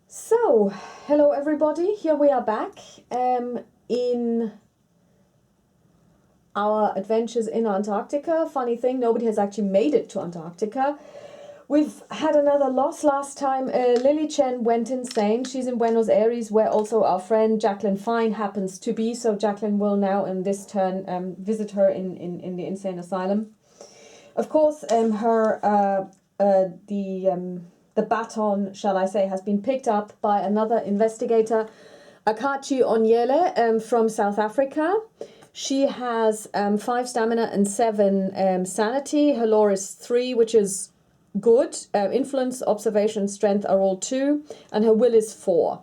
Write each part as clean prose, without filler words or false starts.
So, hello everybody, here we are back in our adventures in Antarctica. Funny thing, nobody has actually made it to Antarctica. We've had another loss last time. Lily Chen went insane. She's in Buenos Aires, where also our friend Jacqueline Fine happens to be. So Jacqueline will now in this turn visit her in the insane asylum. Of course, the baton, shall I say, has been picked up by another investigator, Akachi Onyele from South Africa. She has 5 stamina and 7 sanity. Her lore is 3, which is good. Influence, observation, strength are all 2, and her will is 4.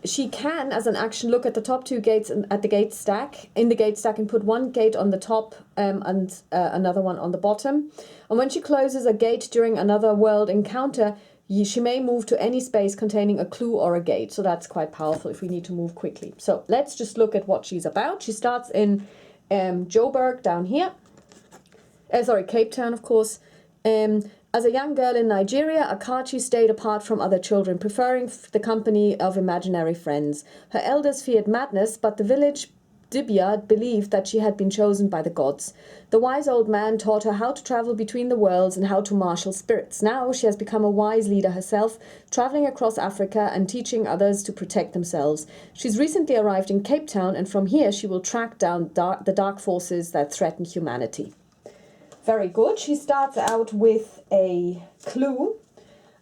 She can, as an action, look at the top 2 gates and at the gate stack. In the gate stack, and put 1 gate on the top and another one on the bottom. And when she closes a gate during another world encounter, she may move to any space containing a clue or a gate. So that's quite powerful if we need to move quickly. So let's just look at what she's about. She starts in Joburg down here. Cape Town, of course. As a young girl in Nigeria, Akachi stayed apart from other children, preferring the company of imaginary friends. Her elders feared madness, but the village Dibia believed that she had been chosen by the gods. The wise old man taught her how to travel between the worlds and how to marshal spirits. Now she has become a wise leader herself, traveling across Africa and teaching others to protect themselves. She's recently arrived in Cape Town, and from here she will track down the dark forces that threaten humanity. Very good. She starts out with a clue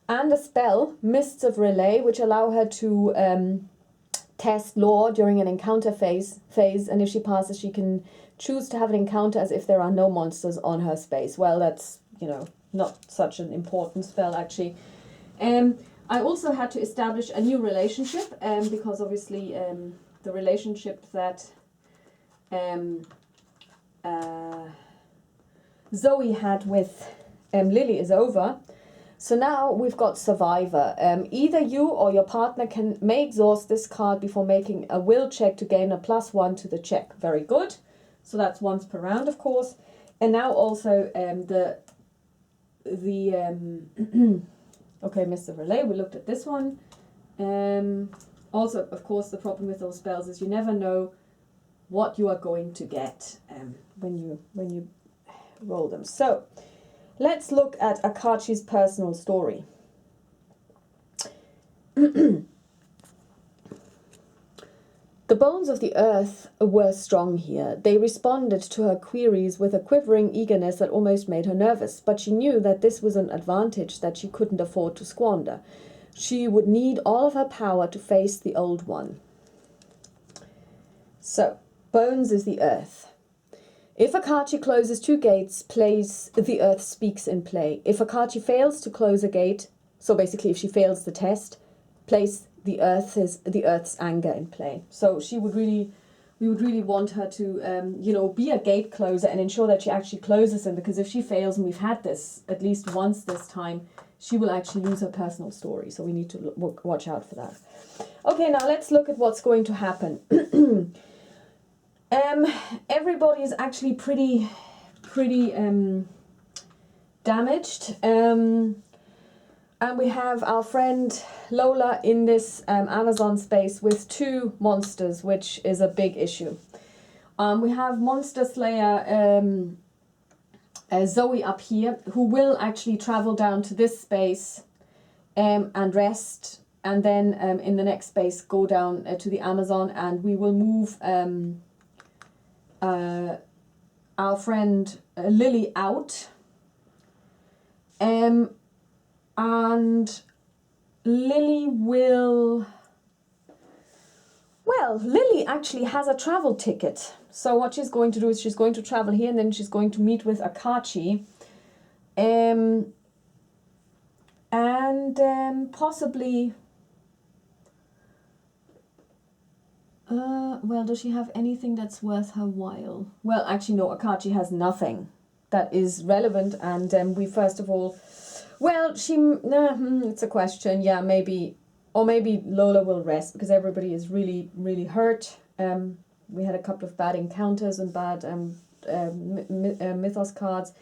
and a spell, Mists of Relay, which allow her to test lore during an encounter phase. And if she passes, she can choose to have an encounter as if there are no monsters on her space. Well, that's, not such an important spell, actually. I also had to establish a new relationship because obviously the relationship that Zoe had with Lily is over. So now we've got Survivor. Either you or your partner may exhaust this card before making a will check to gain a +1 to the check. Very good. So that's once per round, of course. And now also okay, Mr. Relay, we looked at this one. Also, of course, the problem with those spells is you never know what you are going to get when you roll them. So let's look at Akachi's personal story. The bones of the earth were strong here. They responded to her queries with a quivering eagerness that almost made her nervous, but she knew that this was an advantage that she couldn't afford to squander. She would need all of her power to face the old one. So, bones is the earth. If Akachi closes 2 gates, the earth speaks in play. If Akachi fails to close a gate, so basically if she fails the test, place the earth's anger in play. So we would really want her to, be a gate closer and ensure that she actually closes them, because if she fails, and we've had this at least once this time, she will actually lose her personal story. So we need to watch out for that. Okay, now let's look at what's going to happen. Everybody is actually pretty damaged. And we have our friend Lola in this Amazon space with 2 monsters, which is a big issue. We have Monster Slayer Zoe up here, who will actually travel down to this space and rest, and then in the next space go down to the Amazon, and we will move our friend Lily out. And Lily Lily actually has a travel ticket. So what she's going to do is she's going to travel here, and then she's going to meet with Akachi. And possibly... does she have anything that's worth her while? Well, actually, no, Akachi has nothing that is relevant, and we first of all... Well, it's a question, yeah, maybe Lola will rest, because everybody is really, really hurt. We had a couple of bad encounters and bad mythos cards,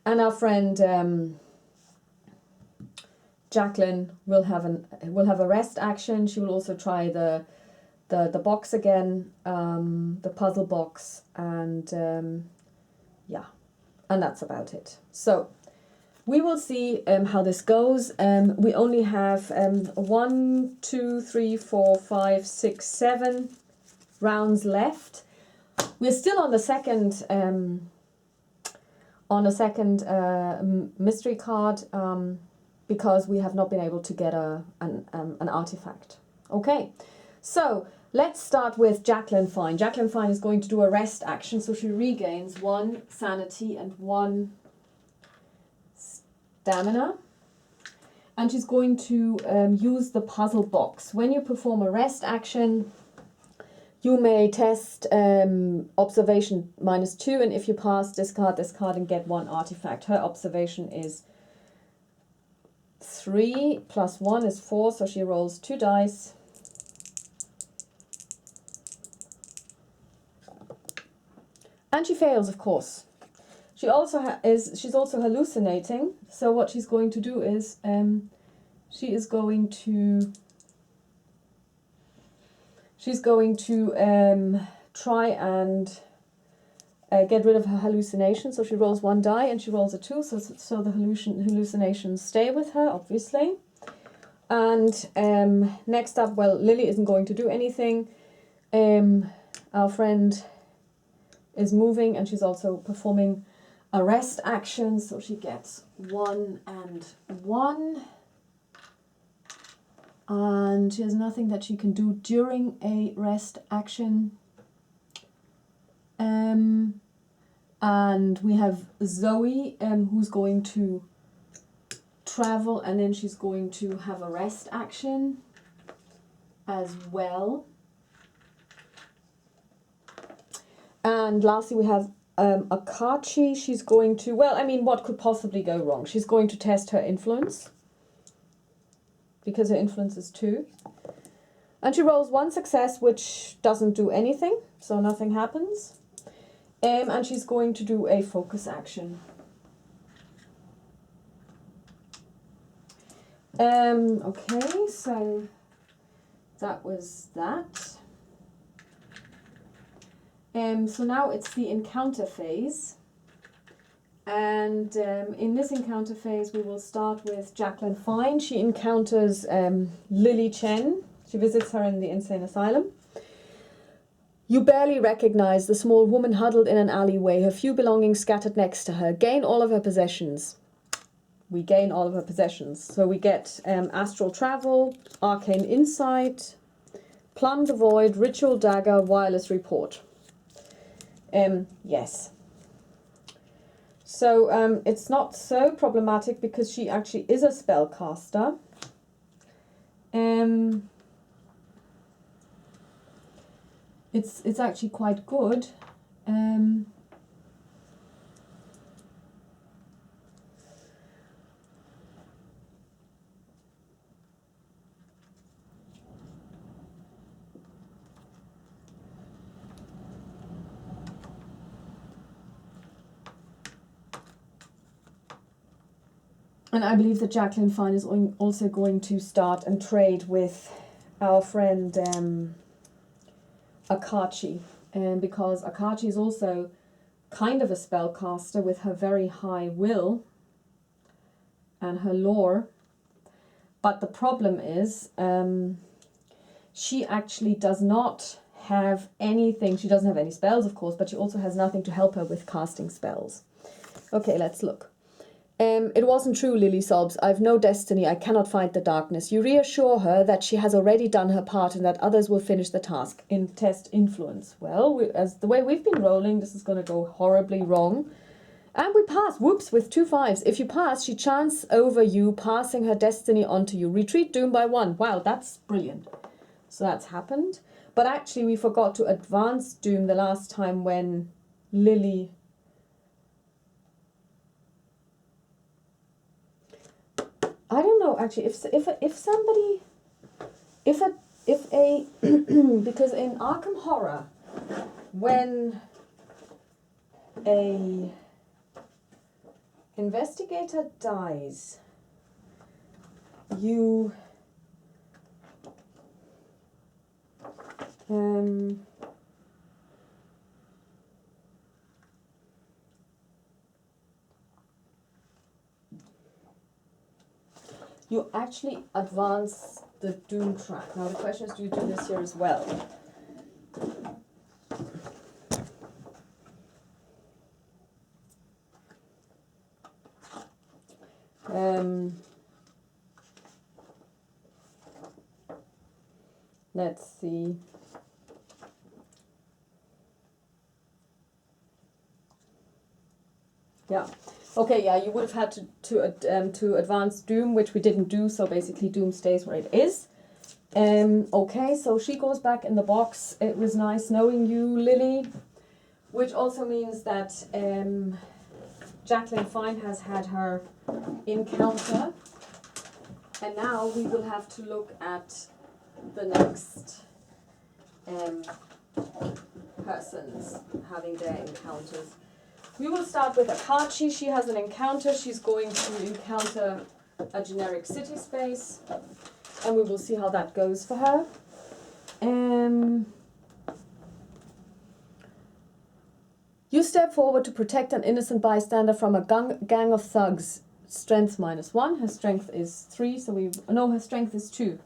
and our friend Jacqueline will have a rest action. She will also try the box again, the puzzle box, and yeah, and that's about it. So we will see how this goes. We only have 1, 2, 3, 4, 5, 6, 7 rounds left. We're still on the second mystery card because we have not been able to get an artifact. Okay, so let's start with Jacqueline Fine. Jacqueline Fine is going to do a rest action, so she regains 1 sanity and 1 stamina. And she's going to use the puzzle box. When you perform a rest action, you may test observation -2, and if you pass, discard this card and get 1 artifact. Her observation is 3 plus 1 is 4, so she rolls 2 dice. And she fails, of course. She also she's also hallucinating. So what she's going to do is she's going to try and get rid of her hallucinations. So she rolls 1 die and she rolls a 2. So the hallucinations stay with her, obviously. And next up, well, Lily isn't going to do anything. Our friend is moving, and she's also performing a rest action, so she gets 1 and 1, and she has nothing that she can do during a rest action. And we have Zoe, who's going to travel, and then she's going to have a rest action as well. And lastly, we have Akachi. She's going to, well, I mean, what could possibly go wrong? She's going to test her influence, because her influence is 2. And she rolls 1 success, which doesn't do anything, so nothing happens. And she's going to do a focus action. Okay, so that was that. So now it's the encounter phase, and in this encounter phase we will start with Jacqueline Fine. She encounters Lily Chen. She visits her in the insane asylum. You barely recognize the small woman huddled in an alleyway, her few belongings scattered next to her. Gain all of her possessions. We gain all of her possessions. So we get astral travel, arcane insight, plumb the void, ritual dagger, wireless report. Yes. So it's not so problematic because she actually is a spellcaster. It's actually quite good. And I believe that Jacqueline Fine is also going to start and trade with our friend Akachi. Because Akachi is also kind of a spellcaster with her very high will and her lore. But the problem is she actually does not have anything. She doesn't have any spells, of course, but she also has nothing to help her with casting spells. Okay, let's look. It wasn't true, Lily sobs. I've no destiny. I cannot fight the darkness. You reassure her that she has already done her part and that others will finish the task. In test influence. Well, as the way we've been rolling, this is going to go horribly wrong. And we pass. Whoops, with 2 5s. If you pass, she chants over you, passing her destiny onto you. Retreat doom by 1. Wow, that's brilliant. So that's happened. But actually, we forgot to advance doom the last time when Lily... I don't know actually if somebody because in Arkham Horror when a investigator dies you you actually advance the doom track. Now the question is, do you do this here as well? Let's see. Yeah. Okay. Yeah, you would have had to advance Doom, which we didn't do. So basically, Doom stays where it is. Okay. So she goes back in the box. It was nice knowing you, Lily. Which also means that Jacqueline Fine has had her encounter, and now we will have to look at the next persons having their encounters. We will start with Akachi. She has an encounter. She's going to encounter a generic city space, and we will see how that goes for her. You step forward to protect an innocent bystander from a gang of thugs. Strength -1. Her strength is 3, so her strength is 2.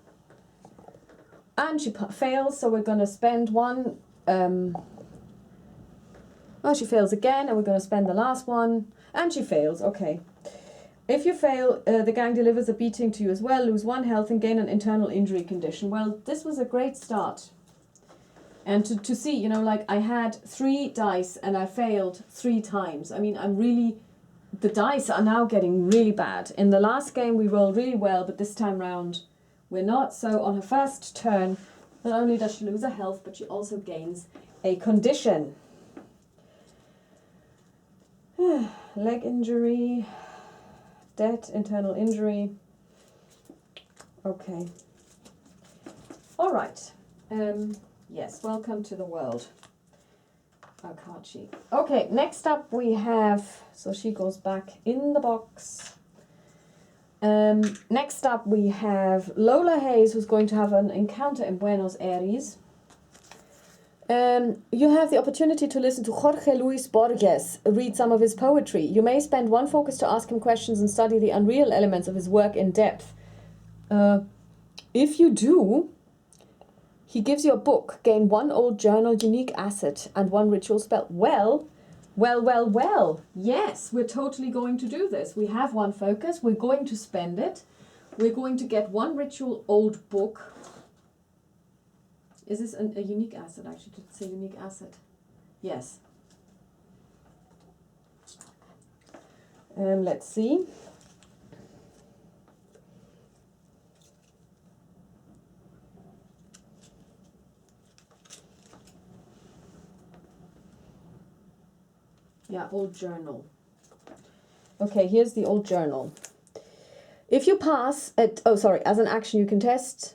And she fails, so we're going to spend 1. She fails again, and we're going to spend the last 1. And she fails, okay. If you fail, the gang delivers a beating to you as well, lose 1 health and gain an internal injury condition. Well, this was a great start. And to see, you know, like I had 3 dice and I failed 3 times. I mean, the dice are now getting really bad. In the last game we rolled really well, but this time round we're not. So on her first turn, not only does she lose her health, but she also gains a condition. Leg injury, dead, internal injury. Okay. All right. Yes, welcome to the world, Akachi. Okay, next up we have, so she goes back in the box. Next up we have Lola Hayes, who's going to have an encounter in Buenos Aires. You have the opportunity to listen to Jorge Luis Borges read some of his poetry. You may spend 1 focus to ask him questions and study the unreal elements of his work in depth. If you do, he gives you a book, gain 1 old journal, unique asset, and 1 ritual spell. Well. Yes, we're totally going to do this. We have 1 focus. We're going to spend it. We're going to get 1 ritual old book. Is this a unique asset? Actually, did it say unique asset? Yes. Let's see. Yeah, old journal. Okay, here's the old journal. If you pass as an action you can test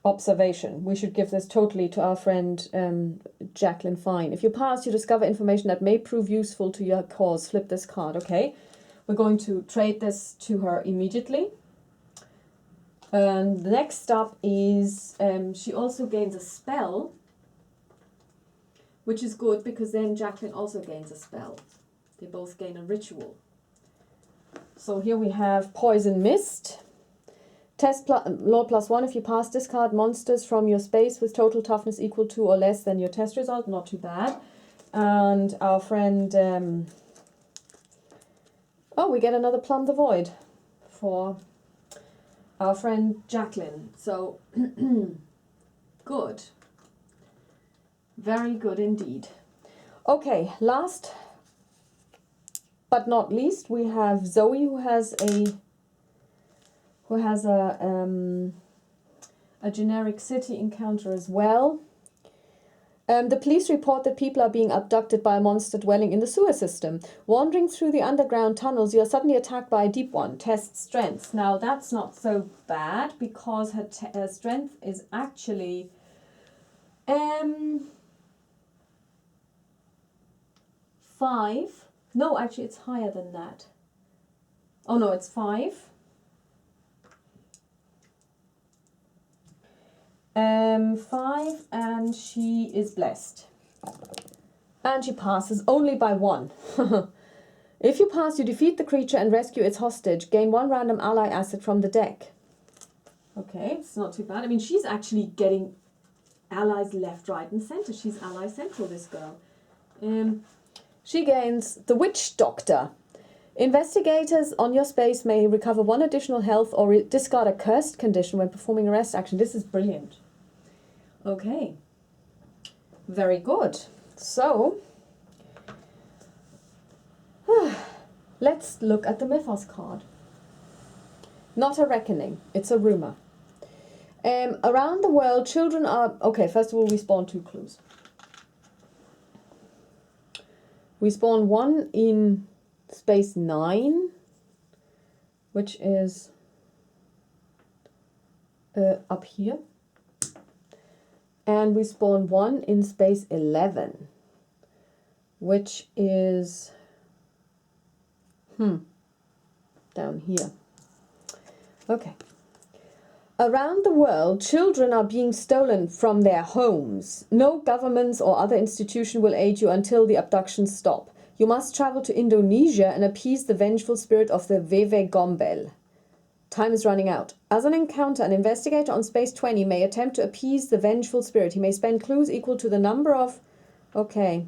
observation. We should give this totally to our friend Jacqueline Fine. If you pass, you discover information that may prove useful to your cause. Flip this card, okay? We're going to trade this to her immediately. And the next stop is she also gains a spell, which is good because then Jacqueline also gains a spell. They both gain a ritual. So here we have Poison Mist. Test law +1. If you pass, discard monsters from your space with total toughness equal to or less than your test result. Not too bad. And our friend... we get another Plumb the Void for our friend Jacqueline. So, good. Very good indeed. Okay, last but not least, we have Zoe, who has a generic city encounter as well. The police report that people are being abducted by a monster dwelling in the sewer system. Wandering through the underground tunnels, you are suddenly attacked by a deep one. Test strength. Now that's not so bad because her strength is actually 5. No, actually it's higher than that. Oh no, it's 5. 5, and she is blessed. And she passes only by 1. If you pass, you defeat the creature and rescue its hostage. Gain 1 random ally asset from the deck. Okay, it's not too bad. I mean, she's actually getting allies left, right, and centre. She's ally central, this girl. She gains the Witch Doctor. Investigators on your space may recover 1 additional health or discard a cursed condition when performing a rest action. This is brilliant. Okay. Very good. So, let's look at the Mythos card. Not a reckoning, it's a rumour. Around the world, children are... Okay, first of all, we spawn 2 clues. We spawn 1 in space 9, which is up here. And we spawn 1 in space 11, which is down here. Okay. Around the world, children are being stolen from their homes. No governments or other institution will aid you until the abductions stop. You must travel to Indonesia and appease the vengeful spirit of the Wewe Gombel. Time is running out. As an encounter, an investigator on space 20 may attempt to appease the vengeful spirit. He may spend clues equal to the number of... Okay.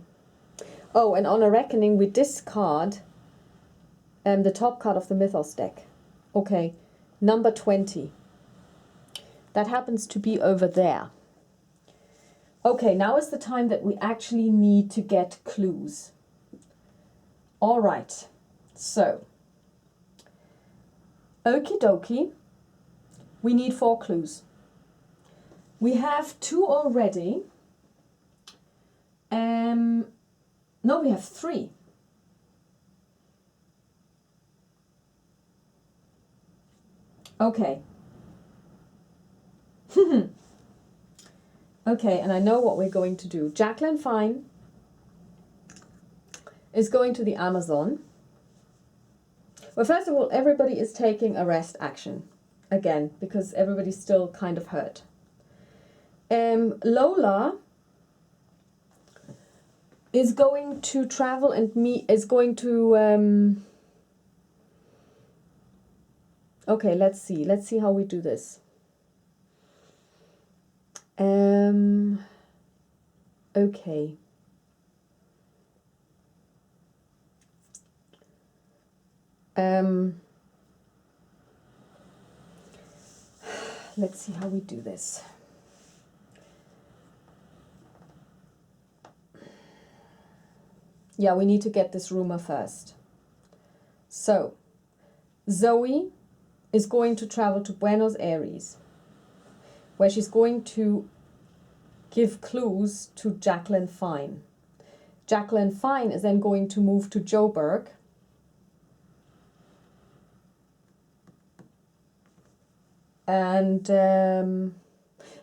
Oh, and on a reckoning, we discard the top card of the Mythos deck. Okay. Number 20. That happens to be over there. Okay, now is the time that we actually need to get clues. All right. So... Okie dokie, we need 4 clues. We have 2 already. No, we have 3. Okay. Okay, and I know what we're going to do. Jacqueline Fine is going to the Amazon. Well, first of all, everybody is taking a rest action, again, because everybody's still kind of hurt. Lola is going to travel and is going to... Okay, let's see how we do this. Okay. Let's see how we do this. Yeah, we need to get this rumour first. So, Zoe is going to travel to Buenos Aires, where she's going to give clues to Jacqueline Fine. Jacqueline Fine is then going to move to Joburg. And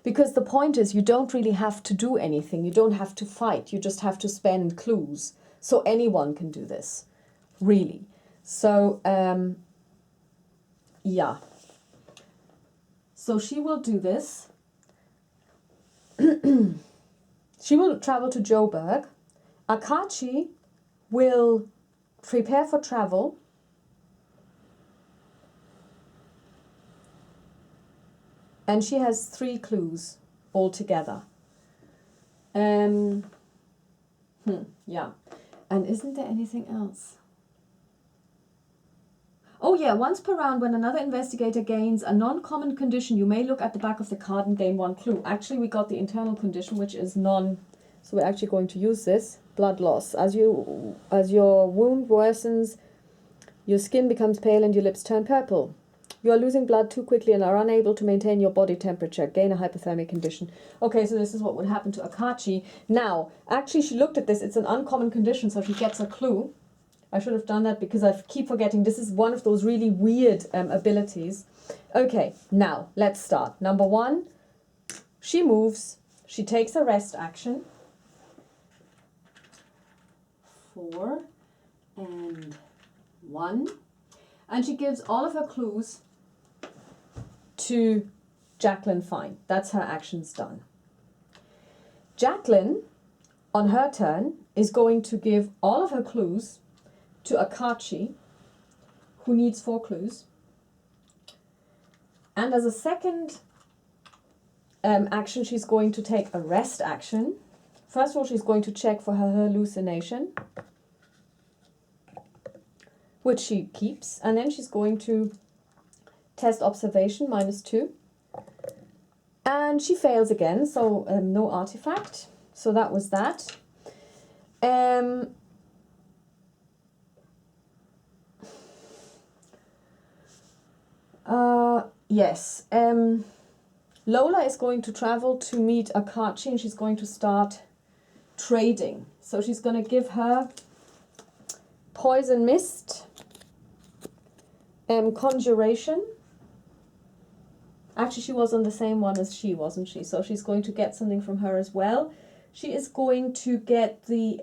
because the point is, you don't really have to do anything. You don't have to fight. You just have to spend clues. So anyone can do this, really. So, yeah. So she will do this. She will travel to Joburg. Akachi will prepare for travel. And she has 3 clues altogether. Yeah. And isn't there anything else? Oh yeah, once per round when another investigator gains a non-common condition, you may look at the back of the card and gain 1 clue. Actually, we got the internal condition, which is non... So we're actually going to use this. Blood loss. As your wound worsens, your skin becomes pale and your lips turn purple. You are losing blood too quickly and are unable to maintain your body temperature. Gain a hypothermic condition. Okay, so this is what would happen to Akachi. Now, actually she looked at this. It's an uncommon condition, so she gets a clue. I should have done that because I keep forgetting. This is one of those really weird abilities. Okay, now, let's start. Number 1, she moves. She takes a rest action. 4 and 1. And she gives all of her clues to Jacqueline fine. That's her actions done. Jacqueline, on her turn, is going to give all of her clues to Akachi, who needs 4 clues. And as a second action, she's going to take a rest action. First of all, she's going to check for her hallucination, which she keeps. And then she's going to test observation, -2. And she fails again, so no artifact. So that was that. Yes. Lola is going to travel to meet Akachi, and she's going to start trading. So she's going to give her poison mist, conjuration. Actually, she was on the same one as she, wasn't she? So she's going to get something from her as well. She is going to get the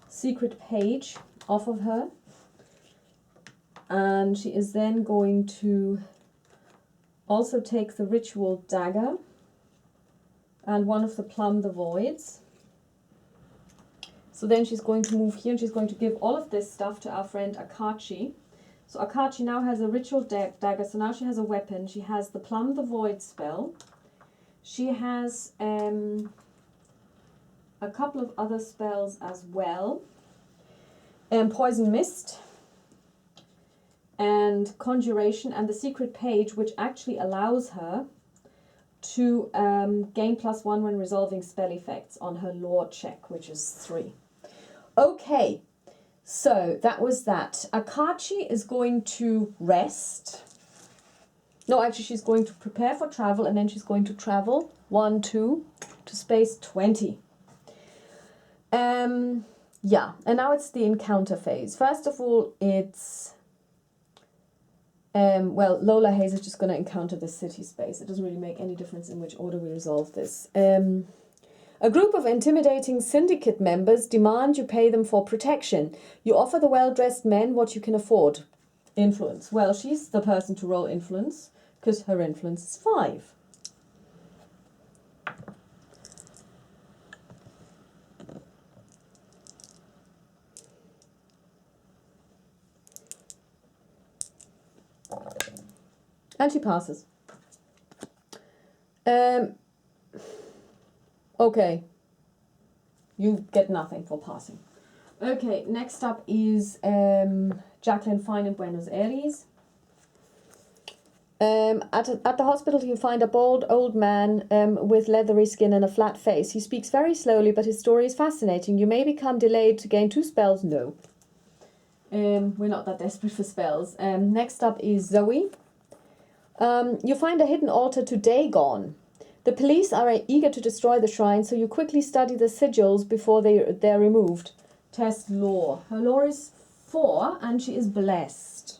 secret page off of her. And she is then going to also take the ritual dagger and one of the plumb the voids. So then she's going to move here and she's going to give all of this stuff to our friend Akachi. So Akachi now has a ritual dagger, so now she has a weapon. She has the plumb the void spell. She has a couple of other spells as well. Poison mist and conjuration and the secret page, which actually allows her to gain +1 when resolving spell effects on her lore check, which is 3. Okay, so that was that. Akachi is going to rest. No, actually she's going to prepare for travel, and then she's going to travel 1, 2 to space 20. Yeah, and now it's the encounter phase. First of all, it's well, Lola Hayes is just going to encounter the city space. It doesn't really make any difference in which order we resolve this. A group of intimidating syndicate members demand you pay them for protection. You offer the well-dressed men what you can afford. Influence. Well, she's the person to roll influence because her influence is 5. And she passes. Okay. You get nothing for passing. Okay, next up is Jacqueline Fine in Buenos Aires. At the hospital you find a bald old man with leathery skin and a flat face. He speaks very slowly, but his story is fascinating. You may become delayed to gain 2 spells. No. We're not that desperate for spells. Next up is Zoe. You find a hidden altar to Dagon. The police are eager to destroy the shrine, so you quickly study the sigils before they're removed. Test lore. Her lore is 4 and she is blessed.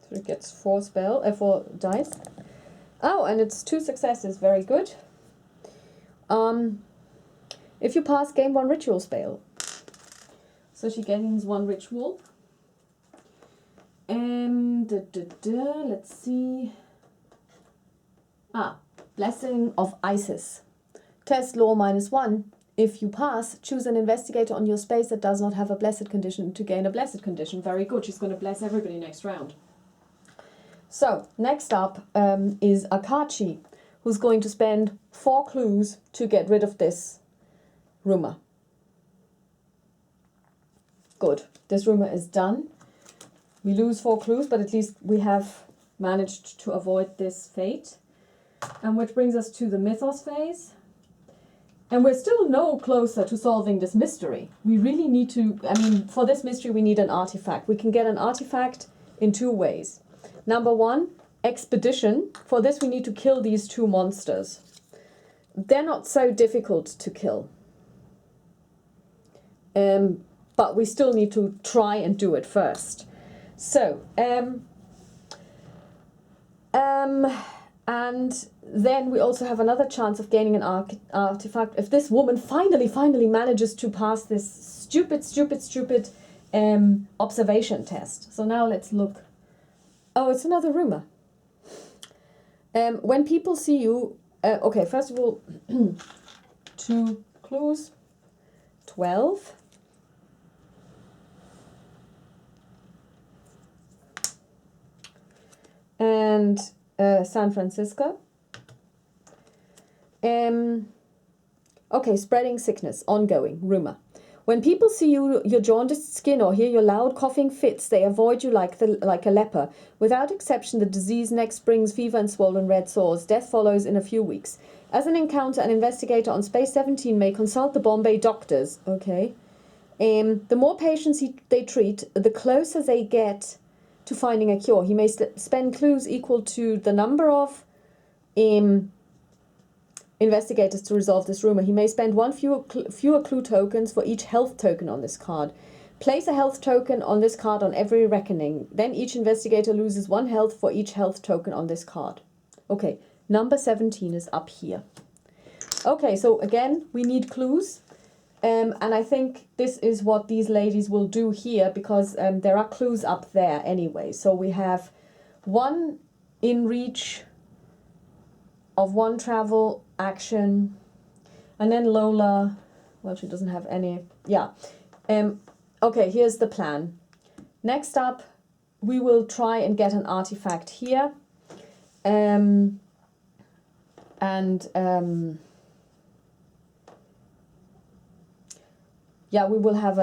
So it gets 4 dice. Oh, and it's 2 successes. Very good. If you pass, gain 1 ritual spell. So she gains 1 ritual. Let's see. Blessing of Isis. Test lore -1. If you pass, choose an investigator on your space that does not have a blessed condition to gain a blessed condition. Very good. She's going to bless everybody next round. So, next up is Akachi, who's going to spend 4 clues to get rid of this rumour. Good. This rumour is done. We lose 4 clues, but at least we have managed to avoid this fate. And which brings us to the mythos phase. And we're still no closer to solving this mystery. We really need to, for this mystery we need an artifact. We can get an artifact in 2 ways. Number 1, expedition. For this we need to kill these 2 monsters. They're not so difficult to kill. But we still need to try and do it first. So, And then we also have another chance of gaining an artifact if this woman finally manages to pass this stupid observation test. So now let's look. Oh, it's another rumour. When people see you, okay, first of all, 2 clues, 12. And San Francisco. Okay, spreading sickness, ongoing, rumour. When people see you, your jaundiced skin or hear your loud coughing fits, they avoid you like a leper. Without exception, the disease next brings fever and swollen red sores. Death follows in a few weeks. As an encounter, an investigator on Space 17 may consult the Bombay doctors. Okay. The more patients they treat, the closer they get to finding a cure. He may spend clues equal to the number of investigators to resolve this rumor. He may spend one fewer clue tokens for each health token on this card. Place a health token on this card on every reckoning. Then each investigator loses 1 health for each health token on this card. Okay, number 17 is up here. Okay, so again, we need clues. And I think this is what these ladies will do here, because there are clues up there anyway. So we have 1 in reach of 1 travel action, and then Lola, well, she doesn't have any. Yeah. Okay, here's the plan. Next up, we will try and get an artifact here. Yeah, we will have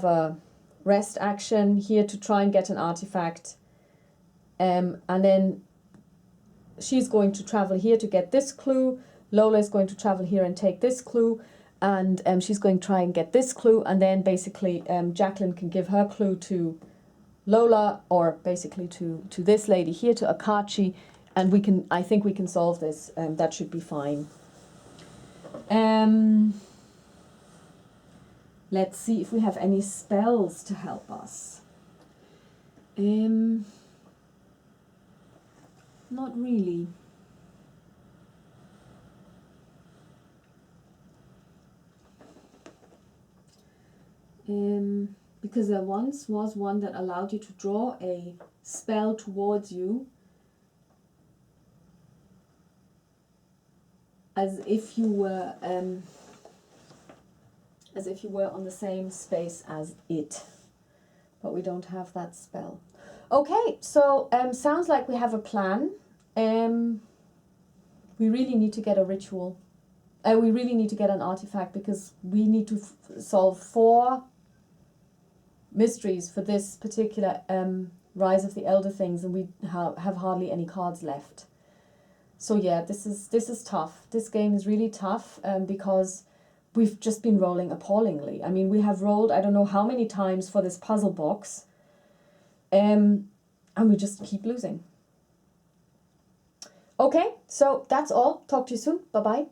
a rest action here to try and get an artifact, and then she's going to travel here to get this clue. Lola is going to travel here and take this clue, and she's going to try and get this clue, and then basically Jacqueline can give her clue to Lola, or basically to this lady here, to Akachi, and I think we can solve this. That should be fine. Let's see if we have any spells to help us. Not really. Because there once was one that allowed you to draw a spell towards you as if you were on the same space as it, but we don't have that spell. Okay, so sounds like we have a plan. We really need to get a ritual. We really need to get an artifact, because we need to solve 4 mysteries for this particular Rise of the Elder Things, and we have hardly any cards left. So yeah, this is tough. This game is really tough because we've just been rolling appallingly. I mean, we have rolled I don't know how many times for this puzzle box, and we just keep losing. Okay, so that's all. Talk to you soon. Bye-bye.